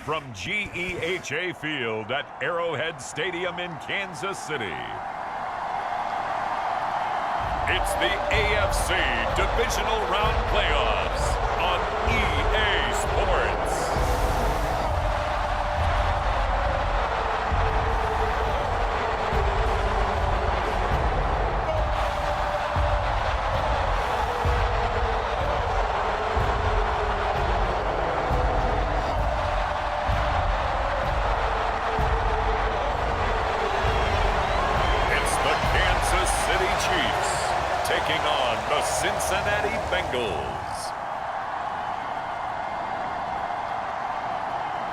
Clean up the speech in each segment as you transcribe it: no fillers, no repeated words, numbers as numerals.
from GEHA Field at Arrowhead Stadium in Kansas City. It's the AFC Divisional Round Playoffs on EA Sports. Taking on the Cincinnati Bengals.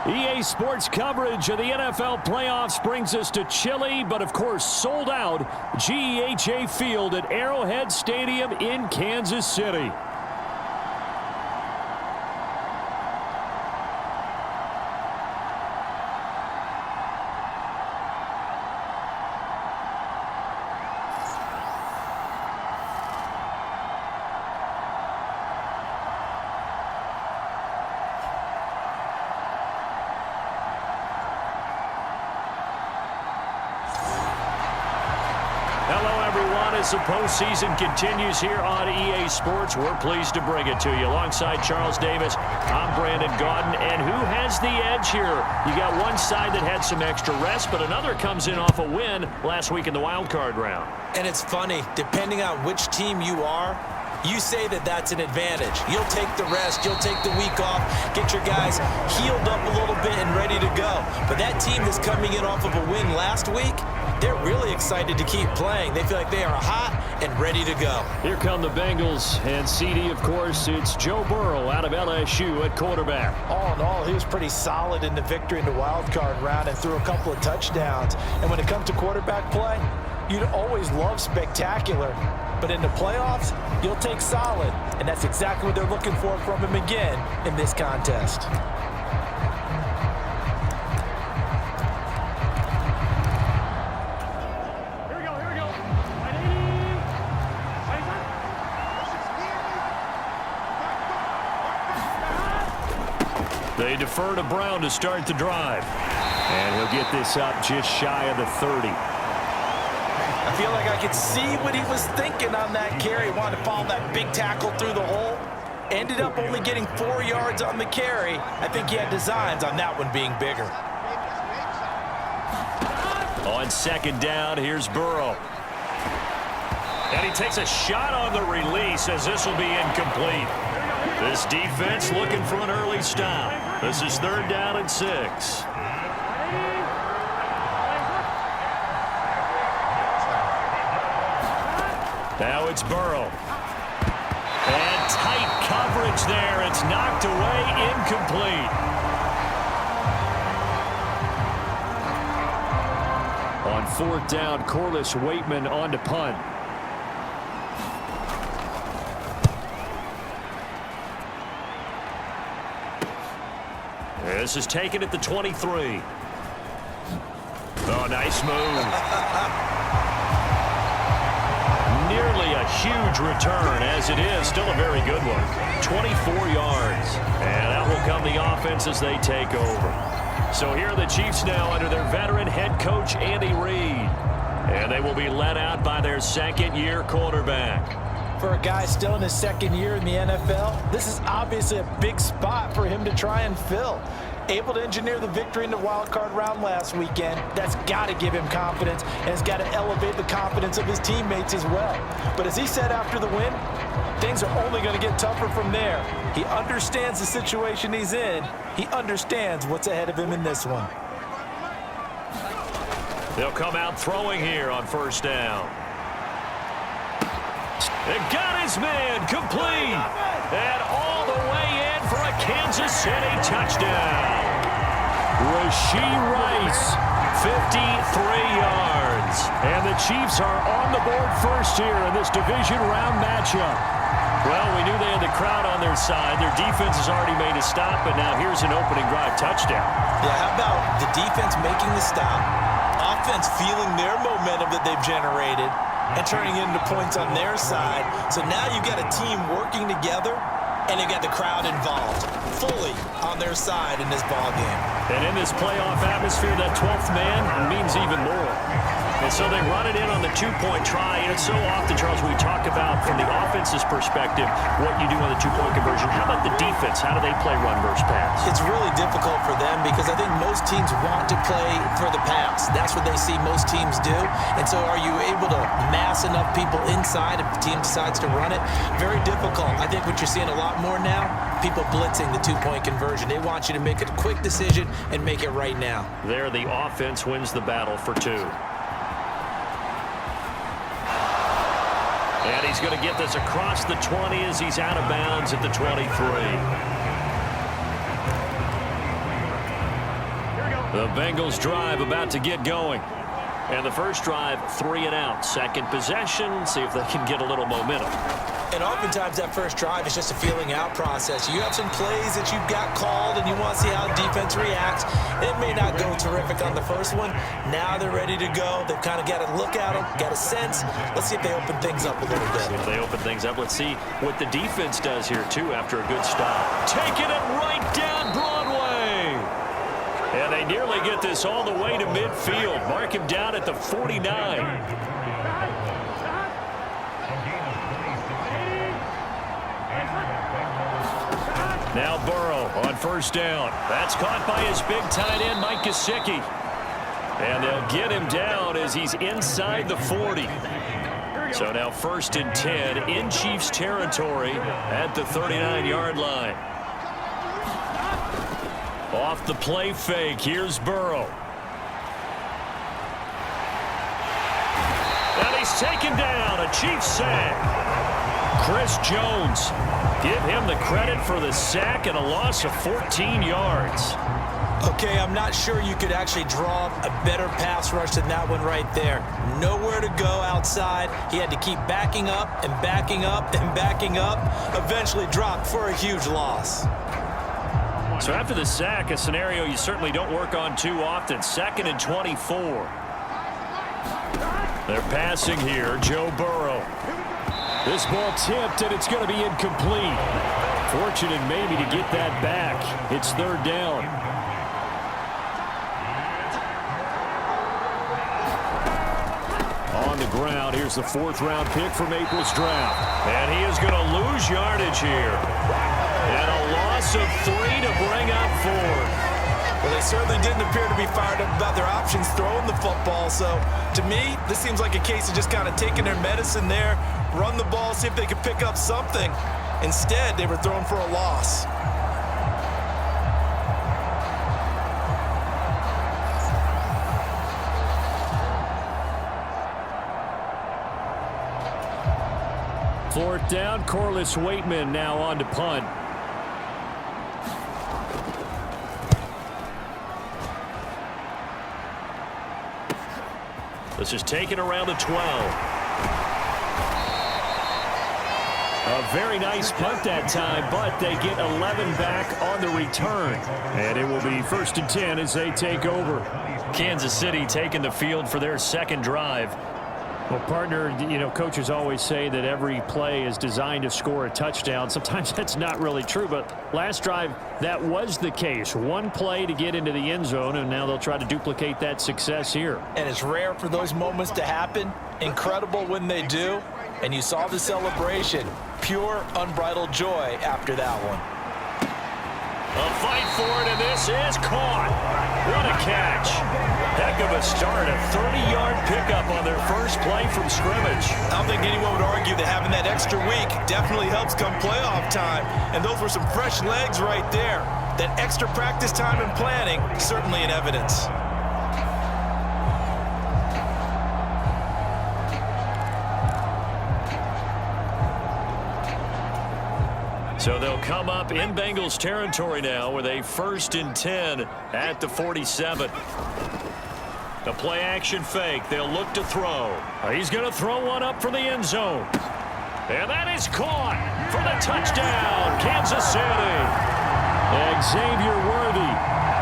EA Sports coverage of the NFL playoffs brings us to chilly, but of course sold out GEHA Field at Arrowhead Stadium in Kansas City. As the postseason continues here on EA Sports, we're pleased to bring it to you. Alongside Charles Davis, I'm Brandon Gaudin. And who has the edge here? You got one side that had some extra rest, but another comes in off a win last week in the wild card round. And it's funny, depending on which team you are, you say that that's an advantage. You'll take the rest, you'll take the week off, get your guys healed up a little bit and ready to go. But that team that's coming in off of a win last week, they're really excited to keep playing. They feel like they are hot and ready to go. Here come the Bengals, and CD, of course, it's Joe Burrow out of LSU at quarterback. All in all, he was pretty solid in the victory in the wild card round and threw a couple of touchdowns. And when it comes to quarterback play, you'd always love spectacular. But in the playoffs, you'll take solid. And that's exactly what they're looking for from him again in this contest. They defer to Brown to start the drive. And he'll get this up just shy of the 30. I feel like I could see what he was thinking on that carry. Wanted to follow that big tackle through the hole. Ended up only getting 4 yards on the carry. I think he had designs on that one being bigger. On second down, here's Burrow. And he takes a shot on the release as this will be incomplete. This defense looking for an early stop. This is 3rd down and 6. Now it's Burrow. And tight coverage there. It's knocked away, incomplete. On 4th down, Corliss Waitman on to punt. This is taken at the 23. Oh, nice move. Nearly a huge return, as it is. Still a very good one. 24 yards. And out will come the offense as they take over. So here are the Chiefs now under their veteran head coach, Andy Reid. And they will be led out by their second-year quarterback. For a guy still in his 2nd year in the NFL, this is obviously a big spot for him to try and fill. Able to engineer the victory in the wild card round last weekend. That's got to give him confidence, and it's got to elevate the confidence of his teammates as well. But as he said after the win, things are only going to get tougher from there. He understands the situation he's in. He understands what's ahead of him in this one. They'll come out throwing here on 1st down. It got his man complete. And all the way in for a Kansas City touchdown. Rashee Rice, 53 yards. And the Chiefs are on the board first here in this division round matchup. Well, we knew they had the crowd on their side. Their defense has already made a stop, but now here's an opening drive touchdown. Yeah, how about the defense making the stop, offense feeling their momentum that they've generated, and turning into points on their side. So now you've got a team working together, and you've got the crowd involved. fully on their side in this ball game. And in this playoff atmosphere, that 12th man means even more. And so they run it in on the two-point try. And it's so often, Charles, we talk about from the offense's perspective what you do on the two-point conversion. How about the defense? How do they play run versus pass? It's really difficult for them because I think most teams want to play for the pass. That's what they see most teams do. And so are you able to mass enough people inside if the team decides to run it? Very difficult. I think what you're seeing a lot more now, people blitzing the two-point conversion. They want you to make a quick decision and make it right now. There, the offense wins the battle for two. And he's going to get this across the 20 as he's out of bounds at the 23. The Bengals drive about to get going. And the first drive, 3 and out. Second possession, see if they can get a little momentum. And oftentimes that first drive is just a feeling out process. You have some plays that you've got called and you want to see how the defense reacts. It may not go terrific on the first one. Now they're ready to go. They've kind of got to look at them, got a sense. Let's see if they open things up a little bit. See if they open things up. Let's see what the defense does here, too, after a good stop. Taking it right down Broadway. And they nearly get this all the way to midfield. Mark him down at the 49. Now Burrow on first down. That's caught by his big tight end, Mike Gesicki. And they'll get him down as he's inside the 40. So now 1st and 10 in Chiefs territory at the 39-yard line. Off the play fake, here's Burrow. And he's taken down, a Chiefs sack. Chris Jones, give him the credit for the sack and a loss of 14 yards. Okay, I'm not sure you could actually draw a better pass rush than that one right there. Nowhere to go outside. He had to keep backing up and backing up and backing up. Eventually dropped for a huge loss. So after the sack, a scenario you certainly don't work on too often. 2nd and 24. They're passing here, Joe Burrow. This ball tipped, and it's going to be incomplete. Fortunate maybe to get that back. It's 3rd down. On the ground, here's the 4th-round pick from April's draft. And he is going to lose yardage here. And a loss of 3 to bring up 4. Well, they certainly didn't appear to be fired up about their options throwing the football. So, to me, this seems like a case of just kind of taking their medicine there, run the ball, see if they could pick up something. Instead, they were throwing for a loss. Fourth down, Corliss Waitman now on to punt. This is taken around the 12. A very nice punt that time, but they get 11 back on the return. And it will be 1st and 10 as they take over. Kansas City taking the field for their second drive. Well, partner, you know, coaches always say that every play is designed to score a touchdown. Sometimes that's not really true, but last drive, that was the case. One play to get into the end zone, and now they'll try to duplicate that success here. And it's rare for those moments to happen. Incredible when they do. And you saw the celebration. Pure, unbridled joy after that one. A fight for it, and this is caught. What a catch. Heck of a start. A 30-yard pickup on their first play from scrimmage. I don't think anyone would argue that having that extra week definitely helps come playoff time. And those were some fresh legs right there. That extra practice time and planning, certainly in evidence. So they'll come up in Bengals territory now with a 1st and 10 at the 47. The play action fake. They'll look to throw. He's going to throw one up for the end zone. And that is caught for the touchdown, Kansas City. Xavier Worthy,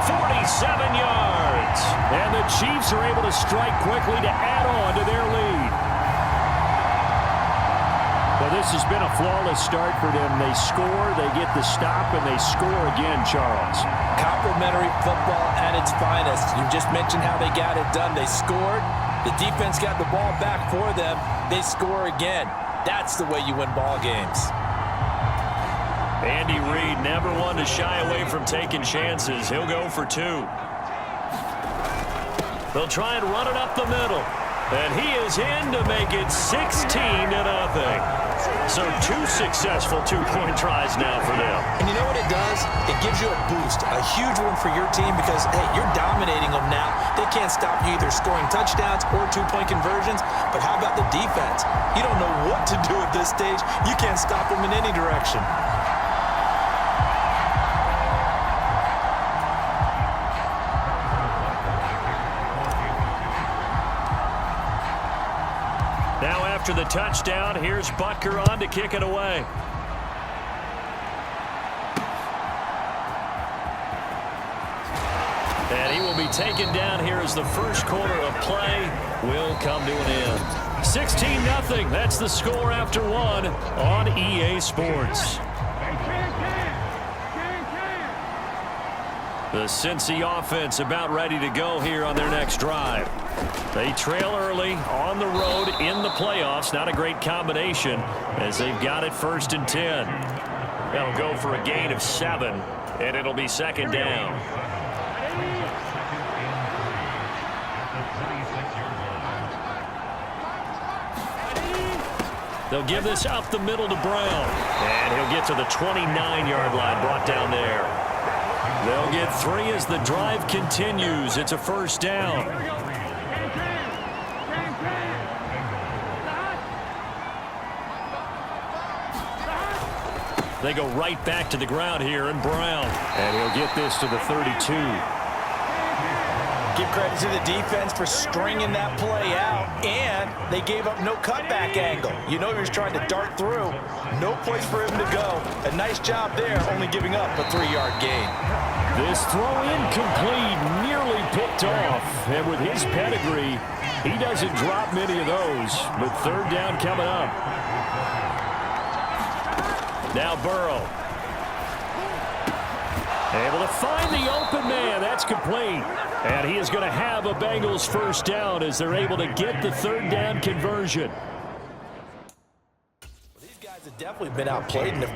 47 yards. And the Chiefs are able to strike quickly to add on to their lead. The This has been a flawless start for them. They score, they get the stop, and they score again, Charles. Complimentary football at its finest. You just mentioned how they got it done. They scored. The defense got the ball back for them. They score again. That's the way you win ball games. Andy Reid never one to shy away from taking chances. He'll go for 2. They'll try and run it up the middle. And he is in to make it 16-0. So 2 successful 2-point tries now for them. And you know what it does? It gives you a boost, a huge one for your team because, hey, you're dominating them now. They can't stop you either scoring touchdowns or 2-point conversions. But how about the defense? You don't know what to do at this stage. You can't stop them in any direction. Now after the touchdown, here's Butker on to kick it away. And he will be taken down here as the first quarter of play will come to an end. 16-0. That's the score after 1 on EA Sports. The Cincy offense about ready to go here on their next drive. They trail early on the road in the playoffs. Not a great combination as they've got it 1st and 10. That'll go for a gain of 7, and it'll be 2nd down. They'll give this up the middle to Brown. And he'll get to the 29-yard line, brought down there. They'll get 3 as the drive continues. It's a 1st down. They go right back to the ground here, and Brown. And he'll get this to the 32. Give credit to the defense for stringing that play out, and they gave up no cutback angle. You know he was trying to dart through. No place for him to go. A nice job there, only giving up a 3-yard gain. This throw incomplete, nearly picked off. And with his pedigree, he doesn't drop many of those. But 3rd down coming up. Now Burrow. Able to find the open man. That's complete. And he is going to have a Bengals 1st down as they're able to get the 3rd down conversion. These guys have definitely been outplayed in the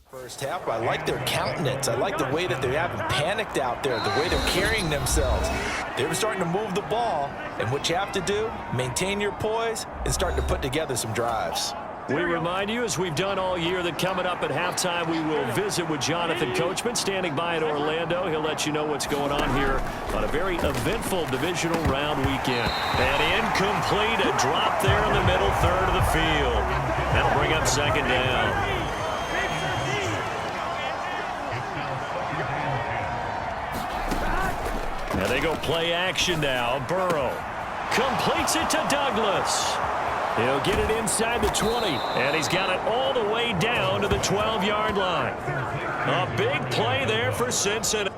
first half. I like their countenance. I like the way that they haven't panicked out there, the way they're carrying themselves. They were starting to move the ball, and what you have to do, maintain your poise and start to put together some drives. We remind you, as we've done all year, that coming up at halftime, we will visit with Jonathan Coachman, standing by at Orlando. He'll let you know what's going on here on a very eventful divisional round weekend. And incomplete, a drop there in the middle third of the field. That'll bring up 2nd down. Now they go play action now. Burrow completes it to Douglas. He'll get it inside the 20, and he's got it all the way down to the 12-yard line. A big play there for Cincinnati.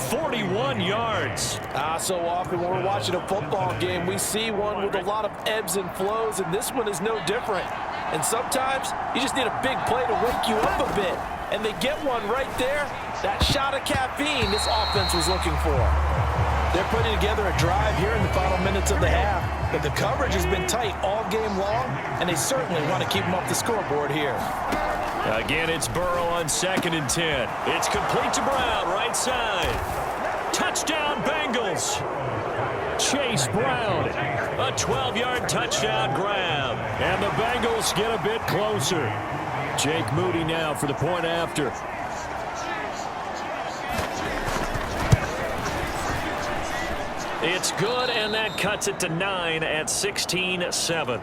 41 yards. So often when we're watching a football game, we see one with a lot of ebbs and flows, and this one is no different. And sometimes you just need a big play to wake you up a bit. And they get one right there. That shot of caffeine this offense was looking for. They're putting together a drive here in the final minutes of the half. But the coverage has been tight all game long, and they certainly want to keep them off the scoreboard here. Again, it's Burrow on 2nd and 10. It's complete to Brown, right side. Touchdown, Bengals. Chase Brown, a 12-yard touchdown grab. And the Bengals get a bit closer. Jake Moody now for the point after. It's good, and that cuts it to 9 at 16-7.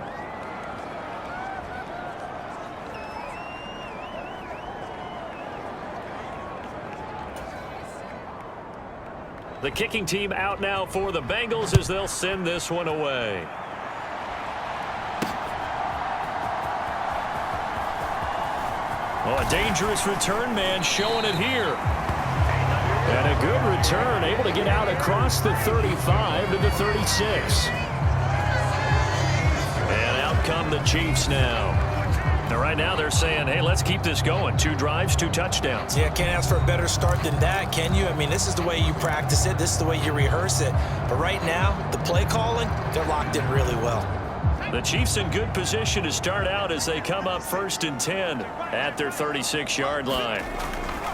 The kicking team out now for the Bengals as they'll send this one away. Oh, a dangerous return man showing it here. And a good return, able to get out across the 35 to the 36. And out come the Chiefs now. And right now they're saying, hey, let's keep this going. 2 drives, 2 touchdowns. Yeah, can't ask for a better start than that, can you? I mean, this is the way you practice it. This is the way you rehearse it. But right now, the play calling, they're locked in really well. The Chiefs in good position to start out as they come up 1st and 10 at their 36-yard line.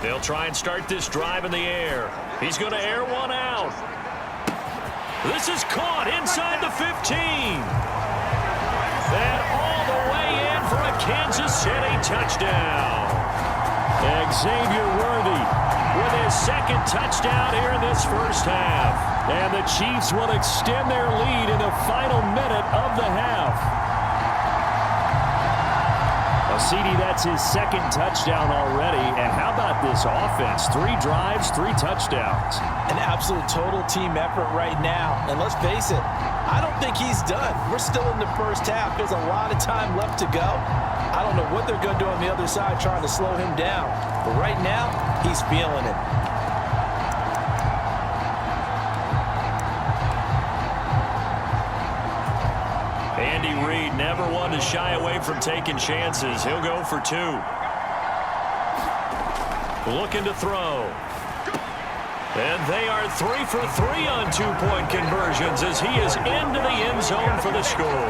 They'll try and start this drive in the air. He's going to air one out. This is caught inside the 15. And all the way in for a Kansas City touchdown. Xavier Worthy with his 2nd touchdown here in this first half. And the Chiefs will extend their lead in the final minute of the half. CD, that's his 2nd touchdown already. And how about this offense? 3 drives, 3 touchdowns. An absolute total team effort right now. And let's face it, I don't think he's done. We're still in the first half. There's a lot of time left to go. I don't know what they're going to do on the other side trying to slow him down. But right now, he's feeling it. Andy Reid never one to shy away from taking chances. He'll go for 2. Looking to throw. And they are 3 for 3 on 2-point conversions as he is into the end zone for the score.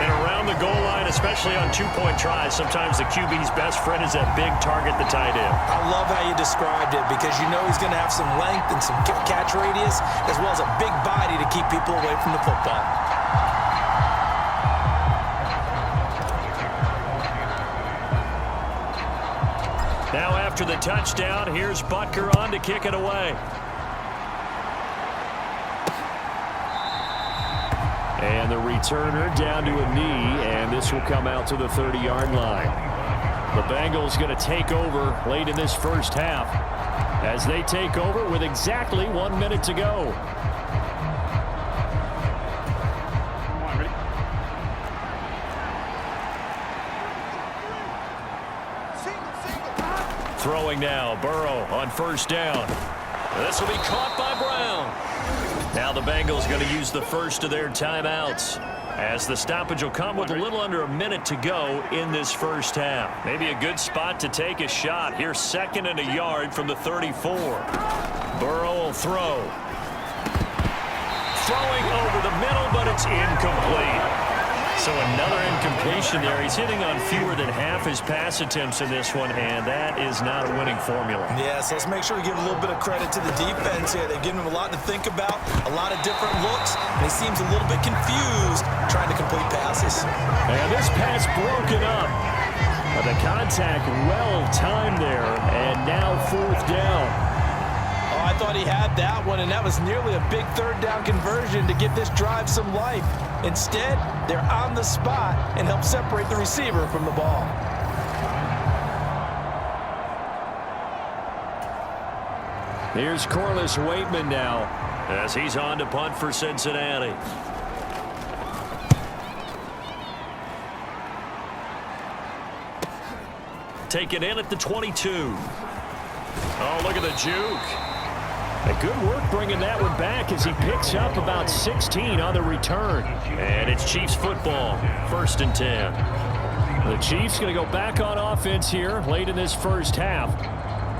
And around the goal line, especially on 2-point tries, sometimes the QB's best friend is that big target, the tight end. I love how you described it because you know he's going to have some length and some catch radius as well as a big body to keep people away from the football. Now after the touchdown, here's Butker on to kick it away. And the returner down to a knee, and this will come out to the 30-yard line. The Bengals going to take over late in this first half as they take over with exactly 1 minute to go. Throwing now, Burrow on 1st down. This will be caught by Brown. Now the Bengals going to use the first of their timeouts as the stoppage will come with a little under a minute to go in this first half. Maybe a good spot to take a shot. Here's 2nd and a yard from the 34. Burrow will throw. Throwing over the middle, but it's incomplete. So another incompletion there. He's hitting on fewer than half his pass attempts in this one, and that is not a winning formula. Yeah, so let's make sure we give a little bit of credit to the defense here. They've given him a lot to think about, a lot of different looks, and he seems a little bit confused trying to complete passes. And this pass broken up. The contact well timed there, and now 4th down. Oh, I thought he had that one, and that was nearly a big 3rd down conversion to give this drive some life. Instead, they're on the spot and help separate the receiver from the ball. Here's Corliss Waitman now as he's on to punt for Cincinnati. Taken in at the 22. Oh, look at the juke. And good work bringing that one back as he picks up about 16 on the return. And it's Chiefs football, 1st and 10. The Chiefs going to go back on offense here late in this first half.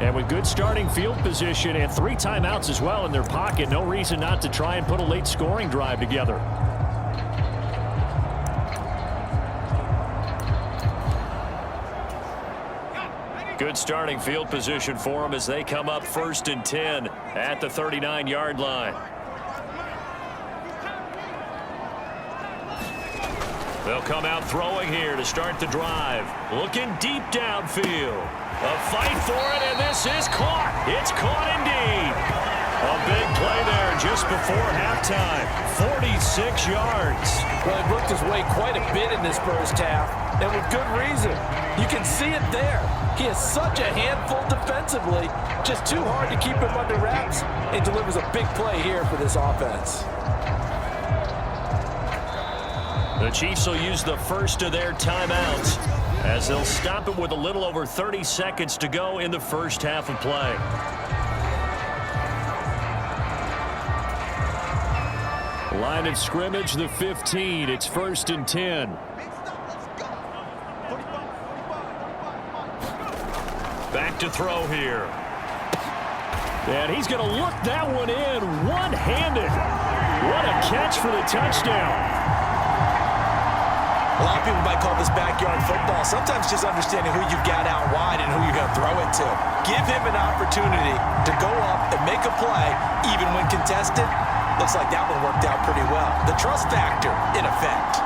And with good starting field position and 3 timeouts as well in their pocket, no reason not to try and put a late scoring drive together. Good starting field position for them as they come up 1st and 10 at the 39-yard line. They'll come out throwing here to start the drive. Looking deep downfield. A fight for it, and this is caught. It's caught indeed. A big play there just before halftime. 46 yards. Well, he worked his way quite a bit in this first half, and with good reason. You can see it there. He is such a handful defensively, just too hard to keep him under wraps. He delivers a big play here for this offense. The Chiefs will use the first of their timeouts as they'll stop it with a little over 30 seconds to go in the first half of play. Line of scrimmage, the 15. It's 1st and 10. Back to throw here. And he's going to look that one in one-handed. What a catch for the touchdown. A lot of people might call this backyard football. Sometimes just understanding who you've got out wide and who you're going to throw it to. Give him an opportunity to go up and make a play, even when contested. Looks like that one worked out pretty well. The trust factor in effect.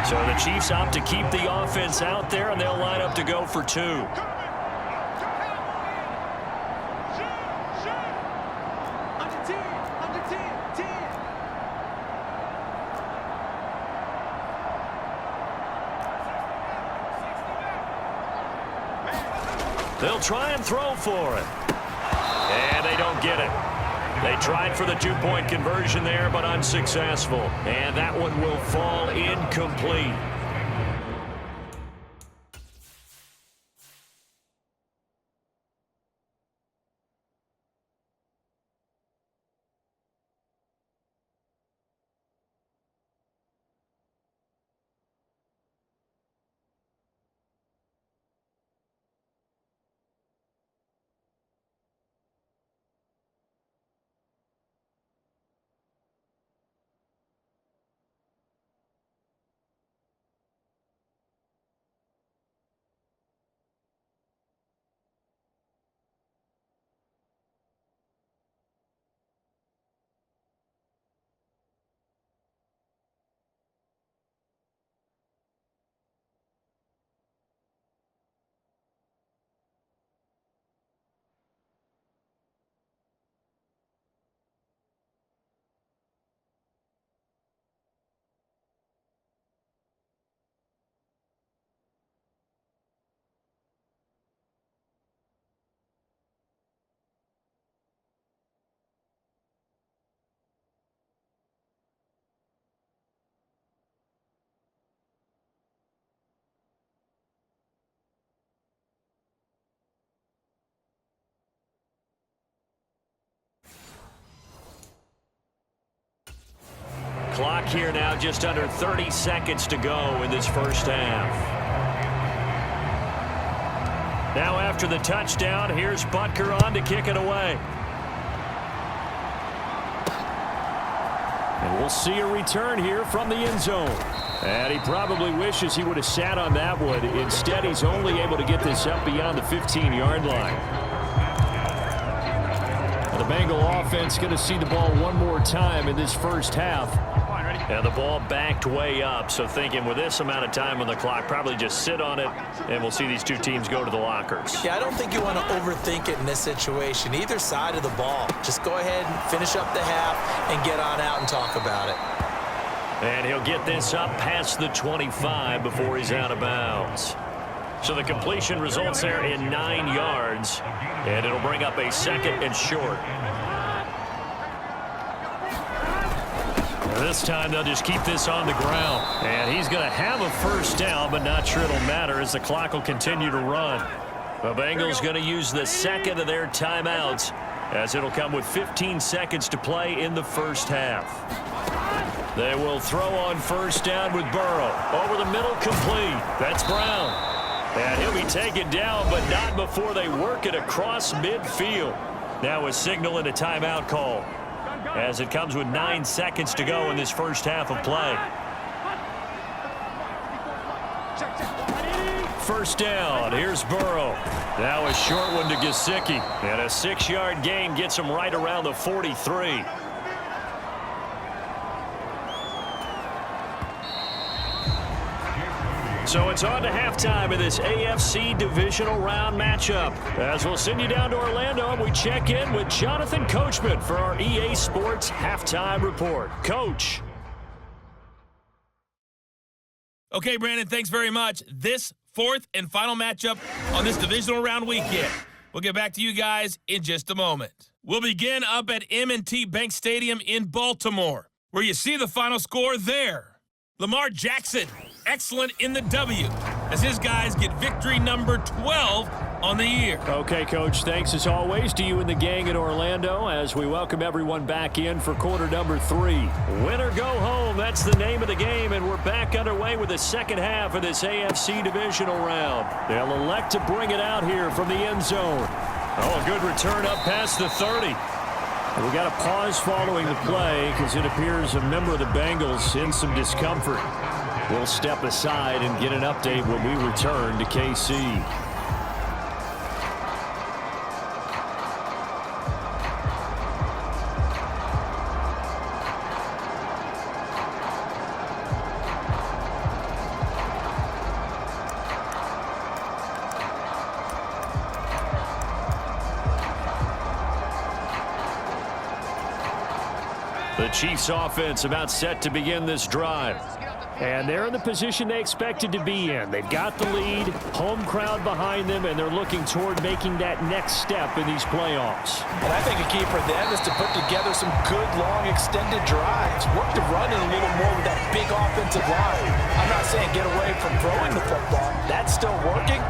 So the Chiefs opt to keep the offense out there, and they'll line up to go for 2. They'll try and throw for it. And they don't get it. They tried for the 2-point conversion there, but unsuccessful. And that one will fall incomplete. Clock here now, just under 30 seconds to go in this first half. Now after the touchdown, here's Butker on to kick it away. And we'll see a return here from the end zone. And he probably wishes he would have sat on that one. Instead, he's only able to get this up beyond the 15-yard line. The Bengal offense going to see the ball one more time in this first half. And the ball backed way up, so thinking with this amount of time on the clock, probably just sit on it, and we'll see these two teams go to the lockers. Yeah, I don't think you want to overthink it in this situation. Either side of the ball. Just go ahead and finish up the half and get on out and talk about it. And he'll get this up past the 25 before he's out of bounds. So the completion results there in 9 yards, and it'll bring up a 2nd and short. This time they'll just keep this on the ground. And he's going to have a first down, but not sure it'll matter as the clock will continue to run. The Bengals going to use the second of their timeouts as it'll come with 15 seconds to play in the first half. They will throw on first down with Burrow. Over the middle, complete. That's Brown. And he'll be taken down, but not before they work it across midfield. Now a signal and a timeout call as it comes with 9 seconds to go in this first half of play. First down. Here's Burrow. Now a short one to Gesicki. And a 6-yard gain gets him right around the 43. So it's on to halftime of this AFC divisional round matchup. As we'll send you down to Orlando, and we check in with Jonathan Coachman for our EA Sports Halftime Report. Coach. Okay, Brandon, thanks very much. This fourth and final matchup on this divisional round weekend. We'll get back to you guys in just a moment. We'll begin up at M&T Bank Stadium in Baltimore, where you see the final score there. Lamar Jackson, excellent in the W, as his guys get victory number 12 on the year. Okay, Coach, thanks as always to you and the gang in Orlando as we welcome everyone back in for quarter number 3. Win or go home, that's the name of the game, and we're back underway with the second half of this AFC divisional round. They'll elect to bring it out here from the end zone. Oh, a good return up past the 30. We got a pause following the play because it appears a member of the Bengals in some discomfort. We'll step aside and get an update when we return to KC. The Chiefs offense about set to begin this drive. And they're in the position they expected to be in. They've got the lead, home crowd behind them, and they're looking toward making that next step in these playoffs. And I think a key for them is to put together some good, long, extended drives. Work the run in a little more with that big offensive line. I'm not saying get away from throwing the football. That's still working,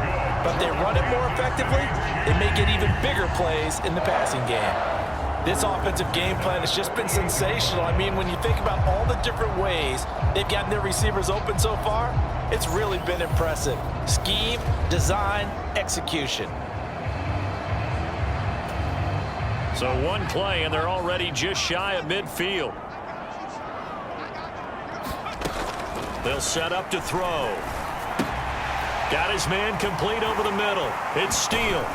but they run it more effectively. They may get even bigger plays in the passing game. This offensive game plan has just been sensational. I mean, when you think about all the different ways they've gotten their receivers open so far, it's really been impressive. Scheme, design, execution. So one play, and they're already just shy of midfield. They'll set up to throw. Got his man complete over the middle. It's Steele.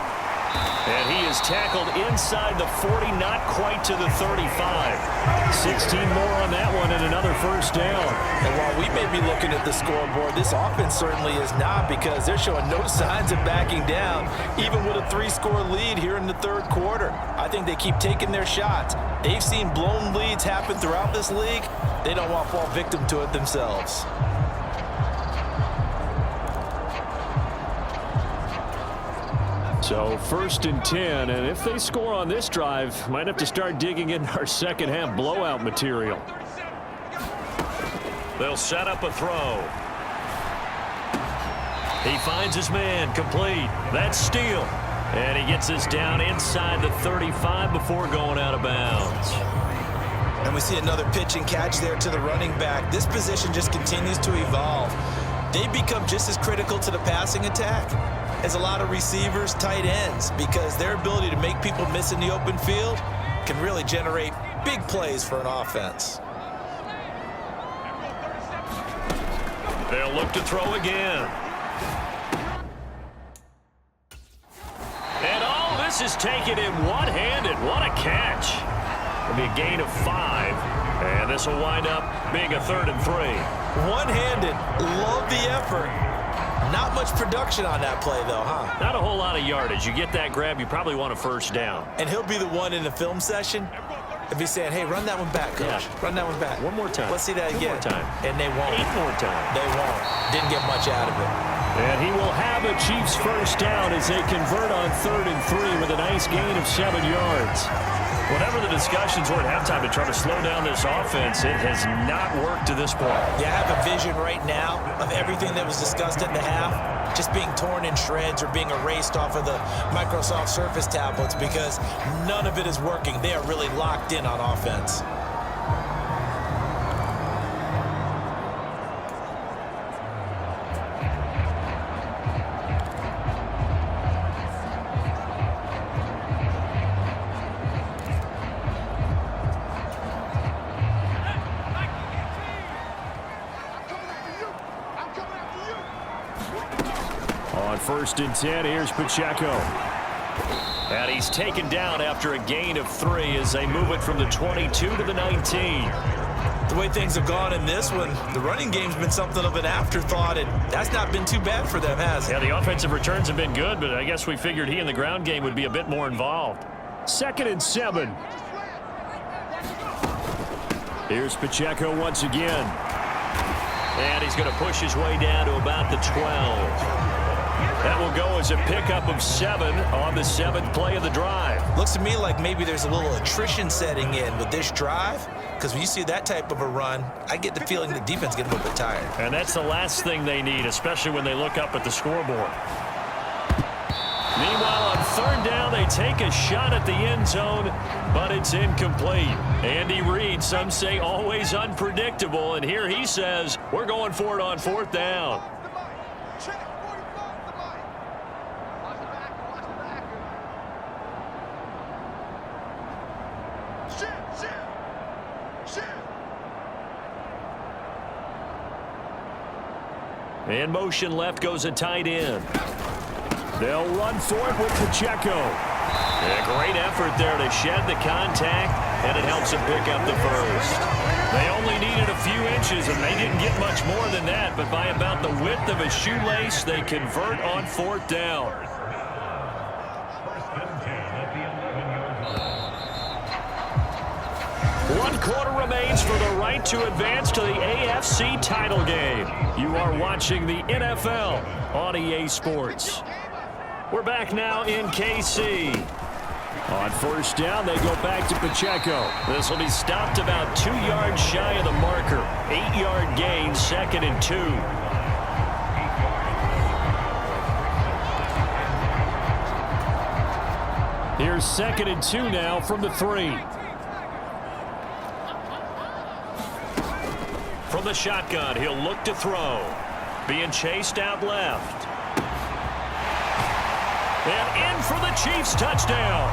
And he is tackled inside the 40, not quite to the 35. 16 more on that one and another first down. And while we may be looking at the scoreboard, this offense certainly is not, because they're showing no signs of backing down, even with a 3-score lead here in the third quarter. I think they keep taking their shots. They've seen blown leads happen throughout this league. They don't want to fall victim to it themselves. So first and 10, and if they score on this drive, might have to start digging in our second half blowout material. They'll set up a throw. He finds his man complete. That's Steele. And he gets this down inside the 35 before going out of bounds. And we see another pitch and catch there to the running back. This position just continues to evolve. They become just as critical to the passing attack as a lot of receivers, tight ends, because their ability to make people miss in the open field can really generate big plays for an offense. They'll look to throw again. And all this is taken in one-handed. What a catch. It'll be a gain of 5. And this will wind up being a 3rd and 3. One-handed. Love the effort. Not much production on that play, though, huh? Not a whole lot of yardage. You get that grab, you probably want a first down. And he'll be the one in the film session if he's saying, hey, run that one back, coach. Yeah. Run that one back. One more time. Let's see that again. 2 more time. And they won't. 8 more time. They won't. Didn't get much out of it. And he will have a Chiefs first down as they convert on 3rd and 3 with a nice gain of 7 yards. Whatever the discussions were at halftime to try to slow down this offense, it has not worked to this point. Yeah, I have a vision right now of everything that was discussed at the half just being torn in shreds or being erased off of the Microsoft Surface tablets because none of it is working. They are really locked in on offense. On 1st and 10, here's Pacheco. And he's taken down after a gain of 3 as they move it from the 22 to the 19. The way things have gone in this one, the running game's been something of an afterthought, and that's not been too bad for them, has it? Yeah, the offensive returns have been good, but I guess we figured he in the ground game would be a bit more involved. 2nd and 7. Here's Pacheco once again. And he's going to push his way down to about the 12. That will go as a pickup of 7 on the 7th play of the drive. Looks to me like maybe there's a little attrition setting in with this drive, because when you see that type of a run, I get the feeling the defense getting a little bit tired. And that's the last thing they need, especially when they look up at the scoreboard. Meanwhile, on 3rd down, they take a shot at the end zone, but it's incomplete. Andy Reid, some say always unpredictable, and here he says, we're going for it on 4th down. In motion left goes a tight end. They'll run for it with Pacheco. A great effort there to shed the contact, and it helps him pick up the first. They only needed a few inches, and they didn't get much more than that, but by about the width of a shoelace, they convert on 4th down. One quarter remains for the right to advance to the AFC title game. You are watching the NFL on EA Sports. We're back now in KC. On 1st down, they go back to Pacheco. This will be stopped about 2 yards shy of the marker. 8-yard gain, 2nd and 2. Here's 2nd and 2 now from the 3. From the shotgun, he'll look to throw. Being chased out left. And in for the Chiefs touchdown.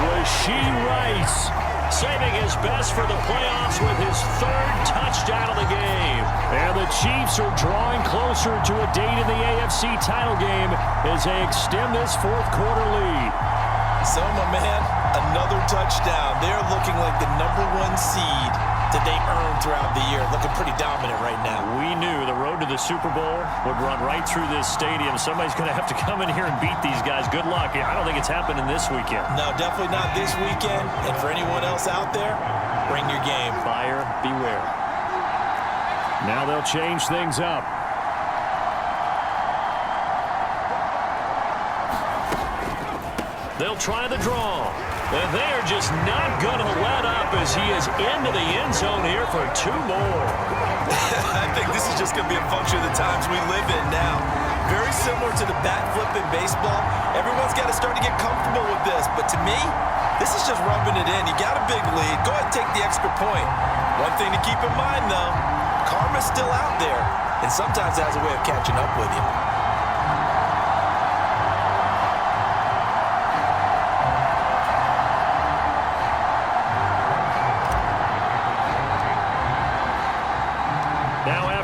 Rashee Rice saving his best for the playoffs with his 3rd touchdown of the game. And the Chiefs are drawing closer to a date in the AFC title game as they extend this 4th quarter lead. So, my man, another touchdown. They're looking like the #1 seed that they earned throughout the year. Looking pretty dominant right now. We knew the road to the Super Bowl would run right through this stadium. Somebody's going to have to come in here and beat these guys. Good luck. I don't think it's happening this weekend. No, definitely not this weekend. And for anyone else out there, bring your game. Buyer beware. Now they'll change things up. They'll try the draw. And they're just not going to let up as he is into the end zone here for 2 more. I think this is just going to be a function of the times we live in now. Very similar to the bat flip in baseball. Everyone's got to start to get comfortable with this. But to me, this is just rubbing it in. You got a big lead. Go ahead and take the extra point. One thing to keep in mind, though, karma's still out there. And sometimes it has a way of catching up with you.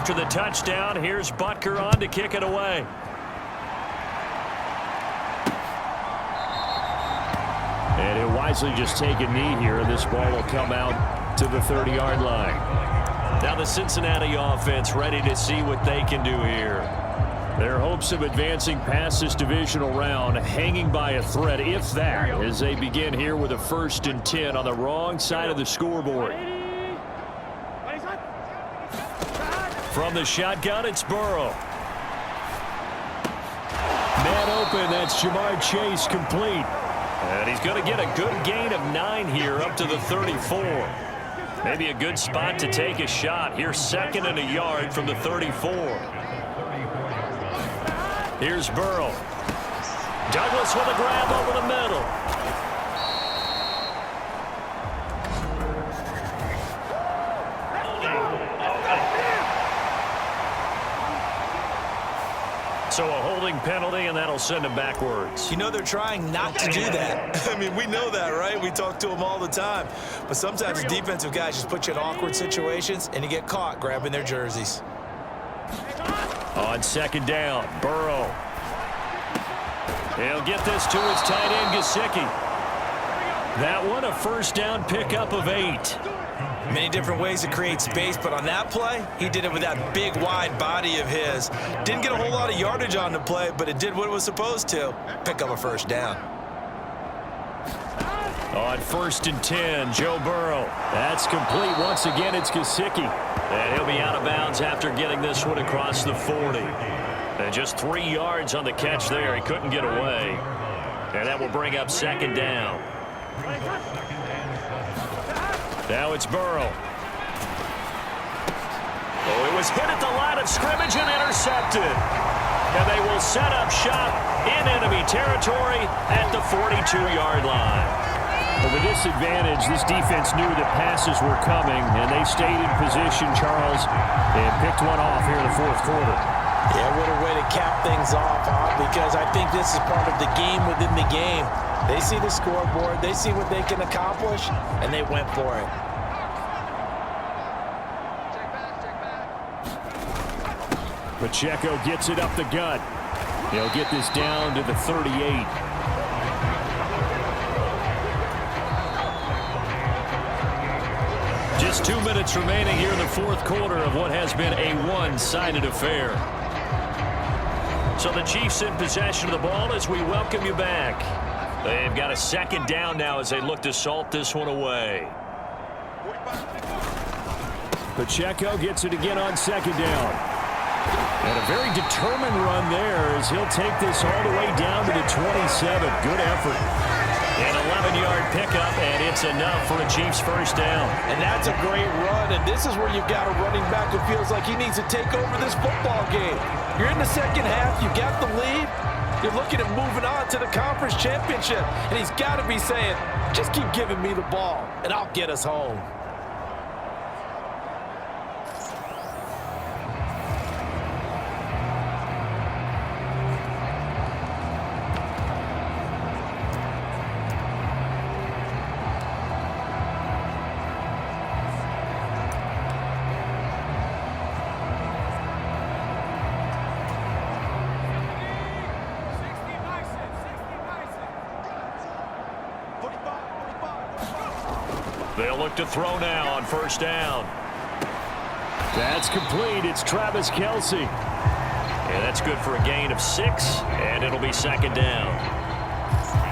After the touchdown, here's Butker on to kick it away. And he'll wisely just take a knee here, and this ball will come out to the 30-yard line. Now the Cincinnati offense ready to see what they can do here. Their hopes of advancing past this divisional round hanging by a thread, if that, as they begin here with a 1st and 10 on the wrong side of the scoreboard. From the shotgun, it's Burrow. Man open, that's Jamar Chase complete. And he's going to get a good gain of 9 here up to the 34. Maybe a good spot to take a shot. Here's 2nd and a yard from the 34. Here's Burrow. Douglas with a grab over the middle. So a holding penalty, and that'll send him backwards. You know they're trying not to do that. I mean, we know that, right? We talk to them all the time. But sometimes the defensive guys just put you in awkward situations, and you get caught grabbing their jerseys. On 2nd down, Burrow. He'll get this to his tight end, Gesicki. That one, a 1st down pickup of 8. Many different ways to create space, but on that play, he did it with that big, wide body of his. Didn't get a whole lot of yardage on the play, but it did what it was supposed to. Pick up a 1st down. On 1st and 10, Joe Burrow. That's complete. Once again, it's Gesicki. And he'll be out of bounds after getting this one across the 40. And just 3 yards on the catch there. He couldn't get away. And that will bring up 2nd down. Now it's Burrow. Oh, it was hit at the line of scrimmage and intercepted. And they will set up shop in enemy territory at the 42-yard line. Well, the disadvantage, this defense knew that passes were coming, and they stayed in position, Charles, and picked one off here in the 4th quarter. Yeah, what a way to cap things off, huh? Because I think this is part of the game within the game. They see the scoreboard, they see what they can accomplish, and they went for it. Pacheco gets it up the gut. He'll get this down to the 38. Just 2 minutes remaining here in the 4th quarter of what has been a one-sided affair. So the Chiefs in possession of the ball as we welcome you back. They've got a 2nd down now as they look to salt this one away. Pacheco gets it again on 2nd down. And a very determined run there as he'll take this all the way down to the 27. Good effort. An 11-yard pickup, and it's enough for a Chiefs 1st down. And that's a great run, and this is where you've got a running back who feels like he needs to take over this football game. You're in the 2nd half, you got the lead, you're looking at moving on to the conference championship, and he's got to be saying, just keep giving me the ball, and I'll get us home. They'll look to throw now on 1st down. That's complete. It's Travis Kelce. And that's good for a gain of 6, and it'll be 2nd down.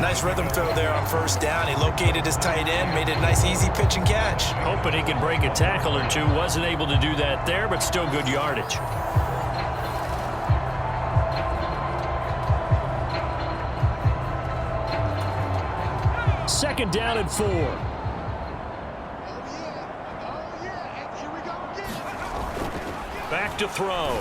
Nice rhythm throw there on 1st down. He located his tight end, made it a nice, easy pitch and catch. Hoping he can break a tackle or two. Wasn't able to do that there, but still good yardage. Second down and 4. Back to throw.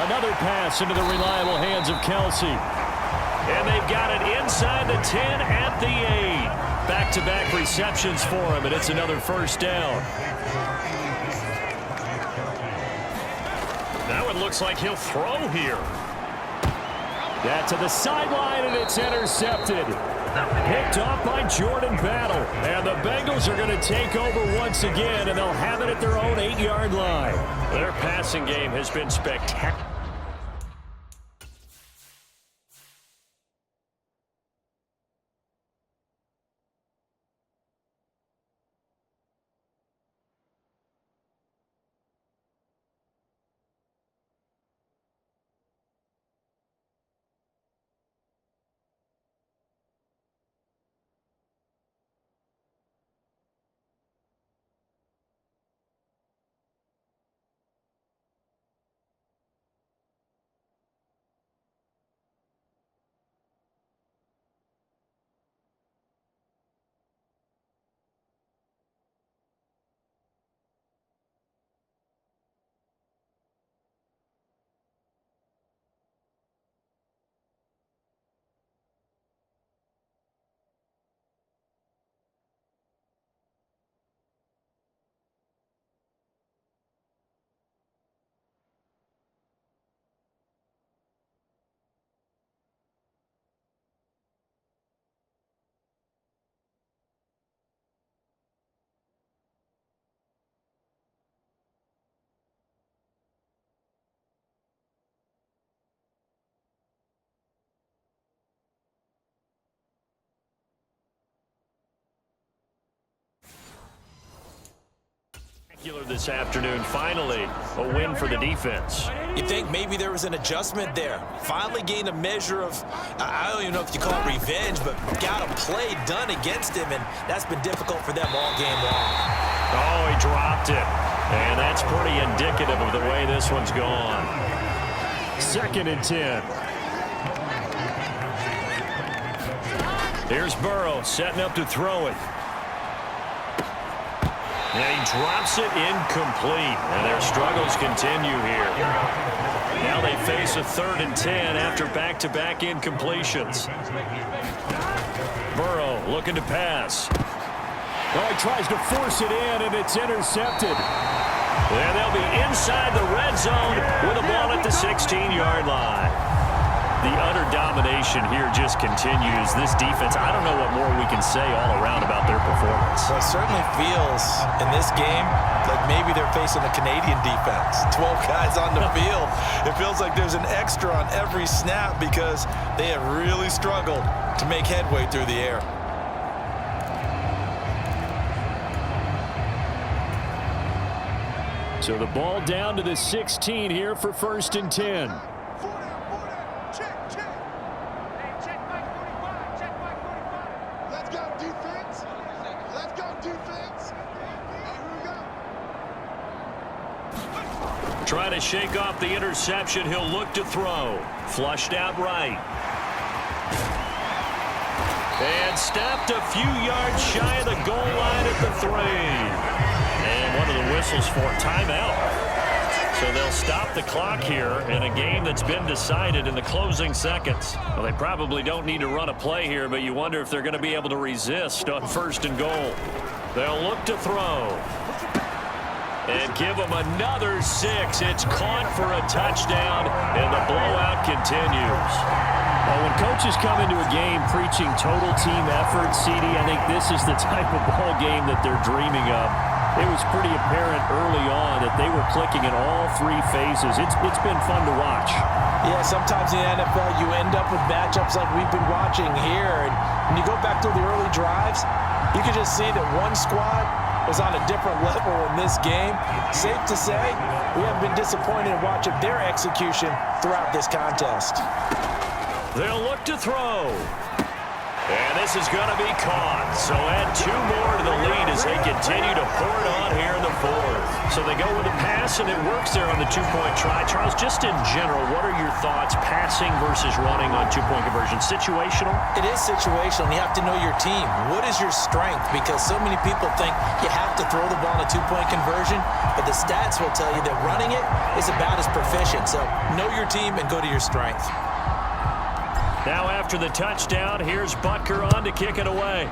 Another pass into the reliable hands of Kelce. And they've got it inside the 10 at the 8. Back-to-back receptions for him, and it's another 1st down. That one looks like he'll throw here. That to the sideline, and it's intercepted. Picked off by Jordan Battle. And the Bengals are going to take over once again, and they'll have it at their own 8-yard line. Their passing game has been spectacular. This afternoon, finally, a win for the defense. You think maybe there was an adjustment there. Finally gained a measure of, I don't even know if you call it revenge, but got a play done against him, and that's been difficult for them all game long. Oh, he dropped it. And that's pretty indicative of the way this one's gone. 2nd and 10. Here's Burrow setting up to throw it. And he drops it incomplete. And their struggles continue here. Now they face a 3rd and 10 after back-to-back incompletions. Burrow looking to pass. Oh, he tries to force it in, and it's intercepted. And they'll be inside the red zone with a ball at the 16-yard line. The utter domination here just continues. This defense, I don't know what more we can say all around about their performance. Well, it certainly feels in this game like maybe they're facing a Canadian defense. 12 guys on the field. It feels like there's an extra on every snap because they have really struggled to make headway through the air. So the ball down to the 16 here for 1st and 10. Trying to shake off the interception. He'll look to throw. Flushed out right. And stopped a few yards shy of the goal line at the 3. And one of the whistles for timeout. So they'll stop the clock here in a game that's been decided in the closing seconds. Well, they probably don't need to run a play here, but you wonder if they're going to be able to resist on 1st and goal. They'll look to throw. And give them another 6. It's caught for a touchdown, and the blowout continues. Well, when coaches come into a game preaching total team effort, CD, I think this is the type of ball game that they're dreaming of. It was pretty apparent early on that they were clicking in all 3 phases. It's been fun to watch. Yeah, sometimes in the NFL you end up with matchups like we've been watching here. And when you go back to the early drives, you can just see that one squad was on a different level in this game. Safe to say, we haven't been disappointed in watching their execution throughout this contest. They'll look to throw. And this is going to be caught. So add 2 more to the lead as they continue to pour it on here in the 4th. So they go with a pass, and it works there on the 2-point try. Charles, just in general, what are your thoughts passing versus running on 2-point conversion? Situational? It is situational. You have to know your team. What is your strength? Because so many people think you have to throw the ball in a 2-point conversion, but the stats will tell you that running it is about as proficient. So know your team and go to your strength. Now after the touchdown, here's Butker on to kick it away.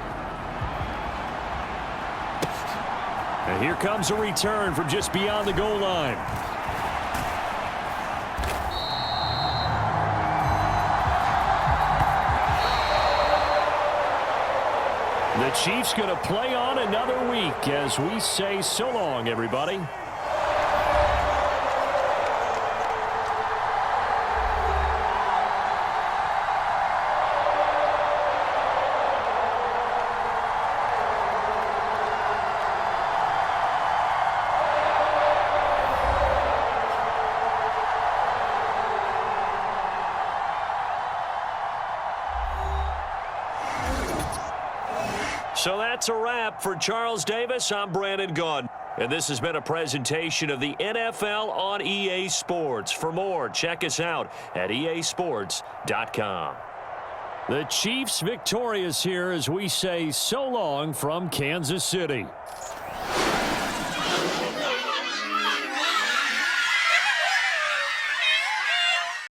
And here comes a return from just beyond the goal line. The Chiefs going to play on another week as we say so long, everybody. So that's a wrap for Charles Davis. I'm Brandon Gaudin. And this has been a presentation of the NFL on EA Sports. For more, check us out at easports.com. The Chiefs victorious here as we say so long from Kansas City.